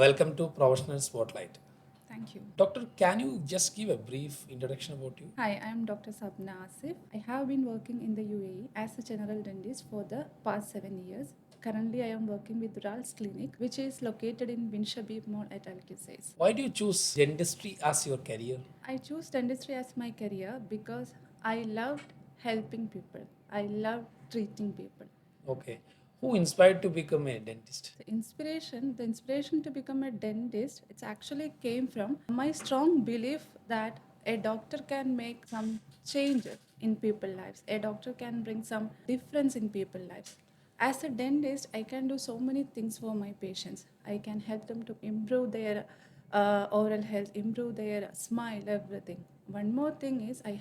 Welcome to Professional Spotlight. Thank you. Doctor, can you just give a brief introduction about you? Hi, I am Dr. Sabna Asif. I have been working in the UAE as a general dentist for the past 7 years. Currently, I am working with Rals Clinic, which is located in Shabib Mall at Qusais. Why do you choose dentistry as your career? I chose dentistry as my career because I loved helping people. I loved treating people. Okay. Who inspired to become a dentist? The inspiration to become a dentist, it actually came from my strong belief that a doctor can make some changes in people's lives. A doctor can bring some difference in people's lives. As a dentist, I can do so many things for my patients. I can help them to improve their oral health, improve their smile, everything. One more thing is I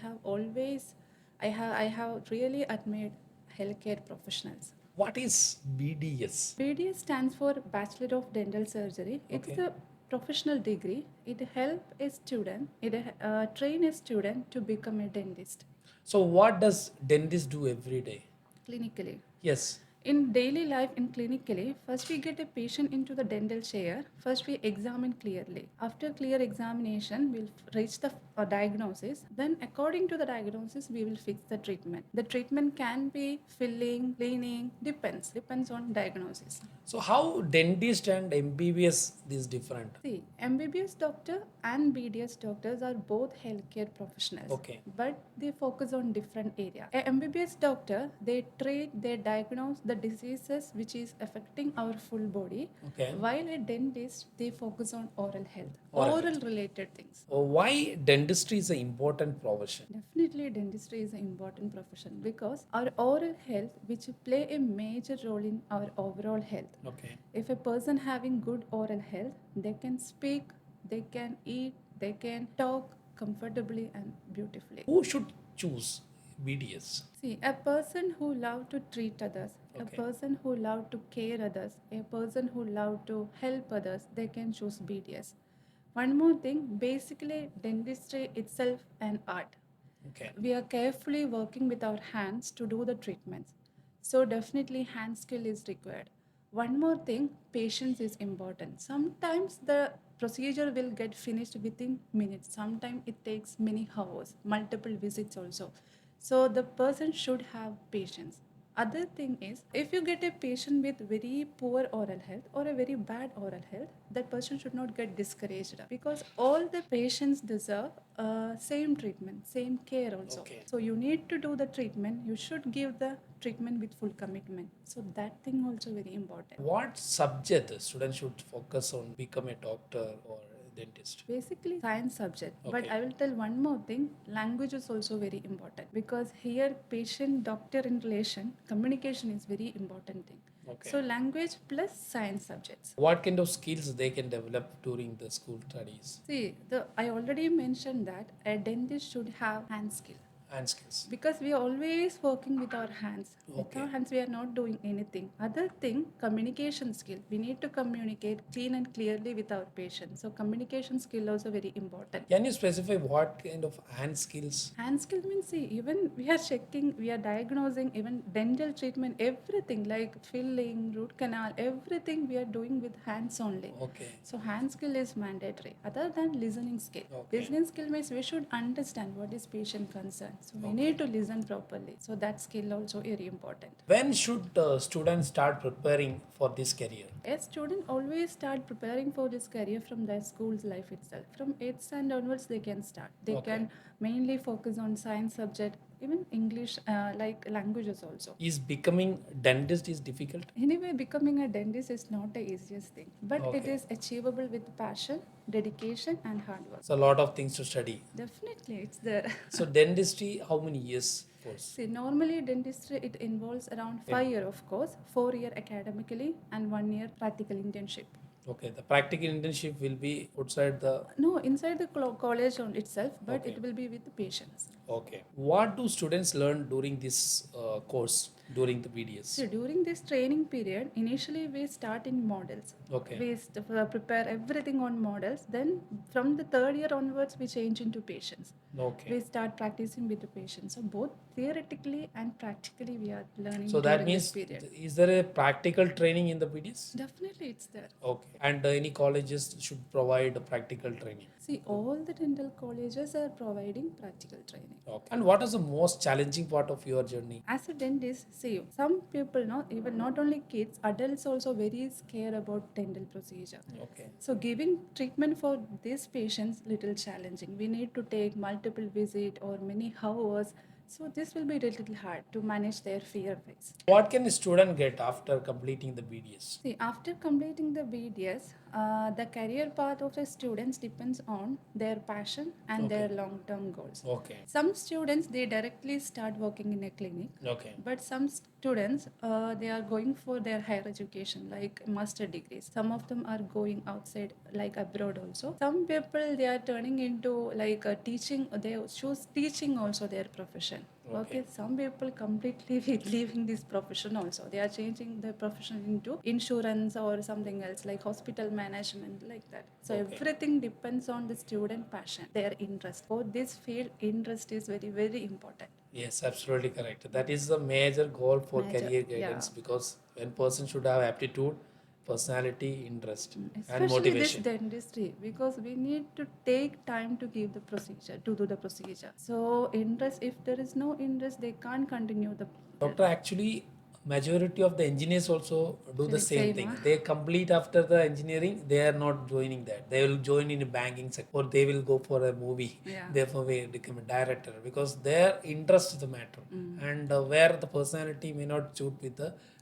have really admired healthcare professionals. What is BDS? BDS stands for Bachelor of Dental Surgery. It's Okay. a professional degree. It helps a student, train a student to become a dentist So, what does dentist do every day? clinically. Yes. In daily life, in clinically, first we get a patient into the dental chair. First we examine clearly. After clear examination, we'll reach the diagnosis. Then, according to the diagnosis, we will fix the treatment. The treatment can be filling, cleaning, depends on diagnosis. So, how dentist and MBBS is different? See, MBBS doctor and BDS doctors are both healthcare professionals. Okay. But they focus on different area. A MBBS doctor, they diagnose the diseases which is affecting our full body. Okay. While a dentist, they focus on oral health, Oral oral health. related things. Why dentistry is an important profession? Definitely, dentistry is an important profession because our oral health, which play a major role in our overall health. Okay. If a person having good oral health, they can speak, they can eat, they can talk comfortably and beautifully. Who should choose BDS? See, a person who love to treat others, a Okay. person who love to care others, a person who love to help others, they can choose BDS. One more thing, basically dentistry itself an art. Okay. We are carefully working with our hands to do the treatments. So definitely hand skill is required. One more thing, patience is important. Sometimes the procedure will get finished within minutes. Sometimes it takes many hours, multiple visits also. So the person should have patience. Other thing is, if you get a patient with very poor oral health or a very bad oral health, that person should not get discouraged because all the patients deserve same treatment, same care also. Okay. So you need to do the treatment. You should give the treatment with full commitment. So that thing also very important. What subject the student should focus on become a doctor or a dentist? Basically science subject. But Okay. I will tell one more thing, language is also very important because here patient doctor in relation communication is very important thing. Okay. So language plus science subjects. What kind of skills they can develop during the school studies See, the I already mentioned that a dentist should have hand skill and skills? because we are always working with our hands. With Okay. our hands, we are not doing anything. Other thing, communication skill. We need to communicate clean and clearly with our patient. So communication skill also very important. Can you specify what kind of hand skills? Hand skill means, see, even we are checking, we are diagnosing, even dental treatment, everything like filling, root canal, everything we are doing with hands only. Okay. So hand skill is mandatory. Other than listening skill. Okay. Listening skill means we should understand what is patient concern. So we Okay. need to listen properly. So that skill also very important. When should students start preparing for this career? A student always start preparing for this career from their school's life itself. From 8th standard onwards, they can start. They Okay. can mainly focus on science subject, even English, like languages also. Is becoming dentist is difficult? Anyway, becoming a dentist is not the easiest thing, but it Okay. is achievable with passion, dedication, and hard work. It's a lot of things to study. Definitely, it's there. So dentistry, how many years course? See, normally dentistry it involves around 5 year of course, 4 year academically, and 1 year practical internship. Okay. The practical internship will be outside the. No, inside the college on itself, but Okay. it will be with the patients. Okay. What do students learn during this course? during the BDS? So during this training period, initially we start in models. Okay. We prepare everything on models. Then from the third year onwards, we change into patients. Okay. We start practicing with the patients. So both theoretically and practically, we are learning So that during this means, period. is there a practical training in the BDS? Definitely, it's there. Okay. And any colleges should provide a practical training. See, all the dental colleges are providing practical training. Okay. And what is the most challenging part of your journey? As a dentist, see, some people, even not only kids, adults also very scared about dental procedure. Okay. So giving treatment for these patients little challenging. We need to take multiple visit or many hours. So this will be a little hard to manage their fear phase. What can a student get after completing the BDS? See, after completing the BDS, the career path of the students depends on their passion and Okay. their long-term goals. Okay. Some students they directly start working in a clinic, Okay. but some students they are going for their higher education like master degrees. Some of them are going outside like abroad also. Some people they are turning into like teaching. They choose teaching also their profession. Okay, some people completely leaving this profession also. They are changing their profession into insurance or something else like hospital management like that. So Okay. everything depends on the student passion, their interest. For this field, interest is very, very important. Yes, absolutely correct. That is the major goal for Major, career guidance, yeah. because when person should have aptitude, personality, interest, and Especially this motivation. dentistry because we need to take time to give the procedure, to do the procedure. So interest, if there is no interest, they can't continue the Doctor, actually, majority of the engineers also do the same Same, thing. huh? They complete after the engineering, they are not joining that. They will join in a banking sector, or they will go for a movie. Yeah. Therefore, they become a director because their interest is the matter, and where the personality may not suit with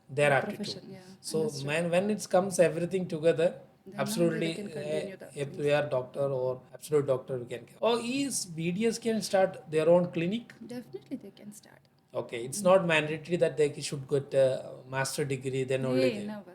their aptitude. profession. Yeah. So Understood. when it comes everything together, Then absolutely, only they can continue the if we are doctor or absolute doctor, we can. Or is BDS can start their own clinic? Definitely they can start. Okay, it's not mandatory that they should get a master degree, then only Hey, they. never.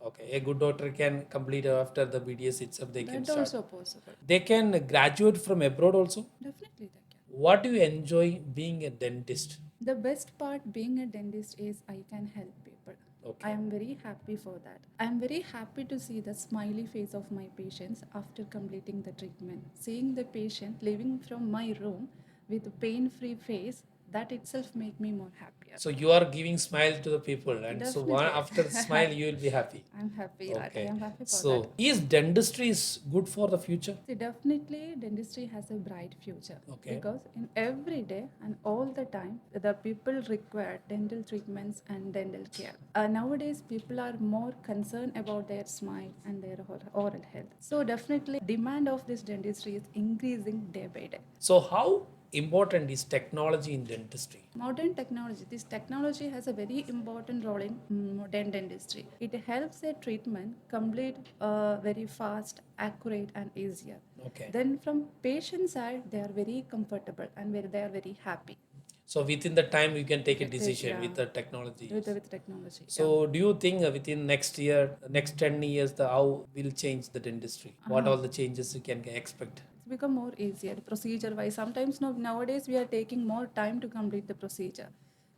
Okay, a good doctor can complete after the BDS itself, they can That start. also possible. They can graduate from abroad also. Definitely they can. What do you enjoy being a dentist? The best part being a dentist is I can help people. Okay. I am very happy for that. I am very happy to see the smiley face of my patients after completing the treatment. Seeing the patient leaving from my room with a pain-free face, that itself make me more happier. So you are giving smile to the people, and so one, Definitely. after the smile you will be happy. I'm happy that I Okay. am happy for So that. is dentistry is good for the future? See, definitely, dentistry has a bright future. Okay. Because in every day and all the time, the people require dental treatments and dental care. Nowadays, people are more concerned about their smile and their oral health. So definitely, demand of this dentistry is increasing day by day. So how important is technology in dentistry? Modern technology. This technology has a very important role in modern dentistry. It helps a treatment complete very fast, accurate, and easier. Okay. Then from patient side, they are very comfortable and they are very happy So within the time you can take a Take- decision yeah. with the technology. with technology. So do you think within next year, next 10 years, the how will change the dentistry? What all the changes you can expect? It's become more easier procedure wise. Sometimes nowadays we are taking more time to complete the procedure.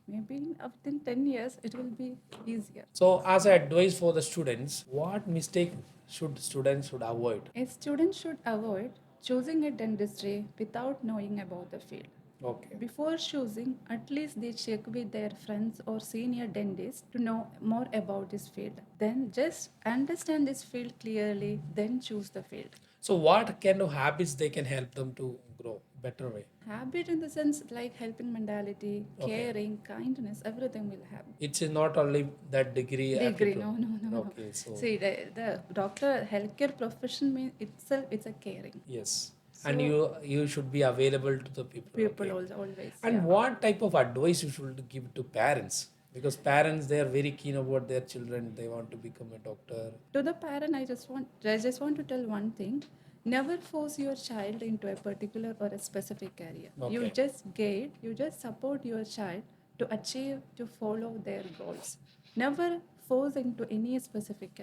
Maybe within 10 years it will be easier. So as an advice for the students, what mistake should students should avoid? A student should avoid choosing a dentistry without knowing about the field. Okay. Before choosing, at least they check with their friends or senior dentists to know more about this field. Then just understand this field clearly, then choose the field. So what kind of habits they can help them to grow better way? Habit in the sense like helping mentality, caring, kindness, everything will have. It's not only that degree. Degree, aptitude. no. Okay, so See, the doctor, healthcare profession means itself, it's a caring. yes, and you should be available to the people. People Okay. always. And yeah. what type of advice you should give to parents? Because parents, they are very keen about their children. They want to become a doctor. To the parent, I just want to tell one thing. Never force your child into a particular or a specific career. You Okay. just guide, you just support your child to achieve, to follow their goals. Never force into any specific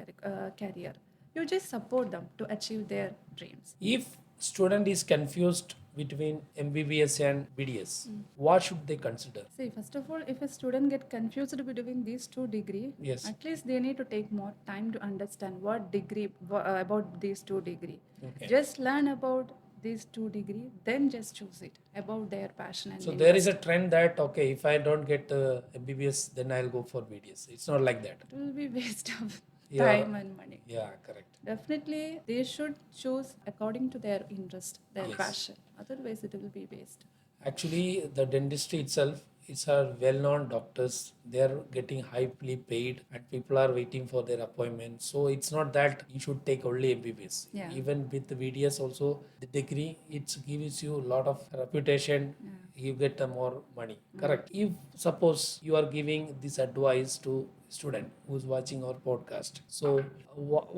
career. You just support them to achieve their dreams. If student is confused between MBBS and BDS, what should they consider? See, first of all, if a student get confused between these two degree, Yes. at least they need to take more time to understand what degree about these two degree. Okay. Just learn about these two degree, then just choose it about their passion and So interest. there is a trend that, okay, if I don't get MBBS, then I'll go for BDS. It's not like that. It will be waste of Yeah. time and money. Yeah, correct. Definitely, they should choose according to their interest, their Yes. passion. Otherwise, it will be waste. Actually, the dentistry itself, it's a well-known doctors. They're getting highly paid, and people are waiting for their appointment. So it's not that you should take only MBBS. Yeah. Even with the VDS also, the degree it gives you a lot of reputation. You get more money. Correct. If suppose you are giving this advice to student who's watching our podcast, so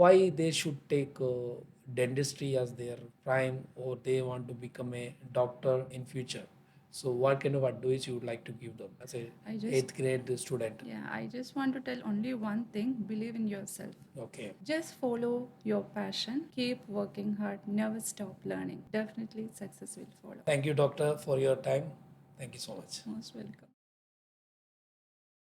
why they should take dentistry as their prime, or they want to become a doctor in future? So what kind of advice you would like to give them as a I just- 8th grade student? Yeah, I just want to tell only one thing, believe in yourself. Okay. Just follow your passion, keep working hard, never stop learning. Definitely success will follow. Thank you, doctor, for your time. Thank you so much. Most welcome.